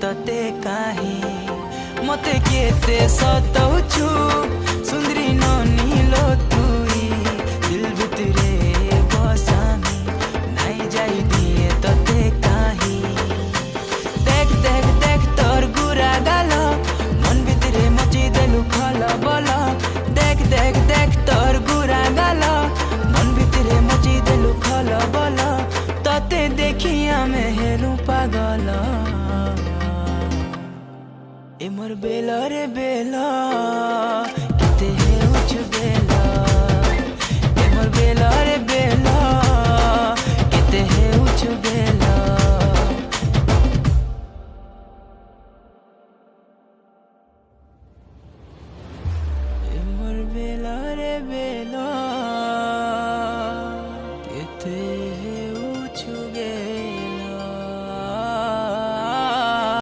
तते काहे मते केते सताउछु सुंदरी ननिलो तुई दिल भितरे बसामी नाई जाई दिए तते काहे देख देख देख तोर गुरा गाल मन भितरे मची देलु खल बल देख देख देख तोर गुरा गाल मन भितरे मची देलु खल बल तते देखी आमे हेलु पागल ए मोर बेला रे बेला किते हेउछु बेला ए मोर बेला रे